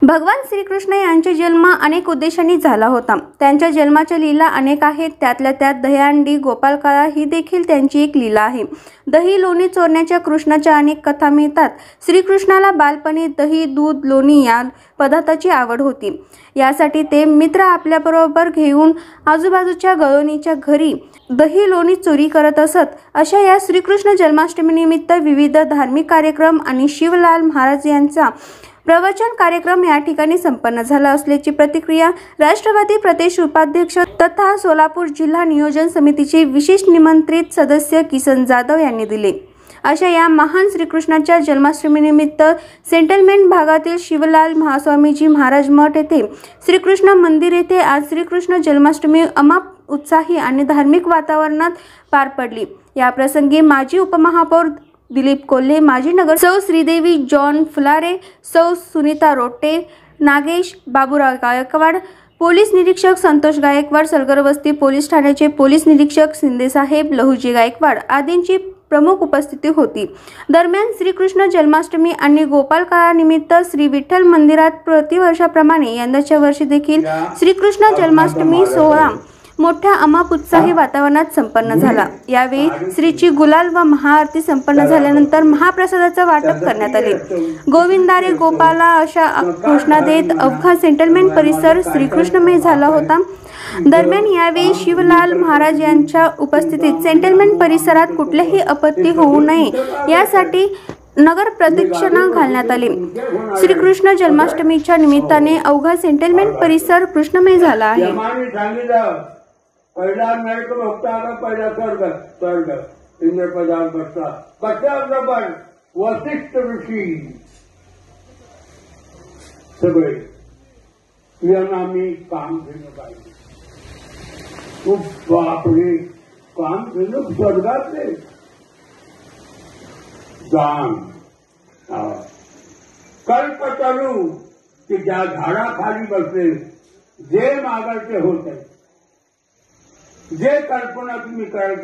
भगवान श्रीकृष्ण यांचा जन्म अनेक उद्देशांनी झाला होता। त्यांच्या जन्माच्या लीला अनेक आहेत। त्यातल्या त्यात दहीहंडी गोपालकाळा ही देखील त्यांची एक लीला आहे। दही लोणी चोरण्याच्या कृष्णाच्या अनेक कथा मिळतात। श्रीकृष्णाला बालपणी दही दूध लोणी या पदार्थाची आवड होती। यासाठी ते मित्र आपल्याबरोबर घेऊन आजूबाजूच्या गवळणीच्या घरी दही लोणी चोरी करत असत। अशा या श्रीकृष्ण जन्माष्टमीनिमित्त विविध धार्मिक कार्यक्रम आणि शिवलाल महाराज यांचा प्रवचन कार्यक्रम या ठिकाणी संपन्न झाला असल्याची प्रतिक्रिया राष्ट्रवादी प्रदेश उपाध्यक्ष तथा सोलापूर जिल्हा नियोजन समितीचे विशेष निमंत्रित सदस्य किसन जाधव यांनी दिली। अशा या महान श्रीकृष्णाच्या जन्माष्टमीनिमित्त सेटलमेंट भागातील शिवलाल महास्वामीजी महाराज मठ येथे श्रीकृष्ण मंदिर येथे आज श्रीकृष्ण जन्माष्टमी अमाप उत्साही आणि धार्मिक वातावरणात पार पडली। या प्रसंगी माजी उपमहापौर दिलीप कोल्हे, माजी नगर सौ श्रीदेवी जॉन फुलारे, सौ सुनीता रोटे, नागेश बाबूराव गायकवाड, पोलीस निरीक्षक संतोष गायकवाड, सलगरवस्ती पोलीस ठाण्याचे पोलीस निरीक्षक शिंदे साहेब, लहुजी गायकवाड आदींची प्रमुख उपस्थिती होती। दरम्यान श्रीकृष्ण जन्माष्टमी आणि गोपालकाळानिमित्त श्री विठ्ठल मंदिरात प्रतिवर्षाप्रमाणे यंदाच्या वर्षी देखील श्रीकृष्ण जन्माष्टमी सोहळा मोठ्या अमाप उत्साही वातावरणात संपन्न झाला। यावेळी श्रीची गुलाल व महाआरती संपन्न झाल्यानंतर महाप्रसादाचे वाटप करण्यात आले। गोविंदारे गोपाला अशा घोषणा देत अवघा सेटलमेंट परिसर श्रीकृष्णमय झाला होता। दरम्यान यावेळी शिवलाल महाराज यांच्या उपस्थितीत सेटलमेंट परिसरात कुठलेही आपत्ती होऊ नये यासाठी नगर प्रदक्षिणा घालण्यात आली। श्रीकृष्ण जन्माष्टमीच्या निमित्ताने अवघा सेटलमेंट परिसर कृष्णमय झाला आहे। पहिला नरक भक्ताला पहिला स्वर्ग इंद्रपदावर बसला बरोबर वसिष्ठ ऋषी सगळे यांना आम्ही काम केलं पाहिजे। खूप बापरे काम केलं स्वर्गातले दान कल्पतरू की ज्या झाडाखाली बसले जे मागायचे होते जे कल्पना तुम्ही कराल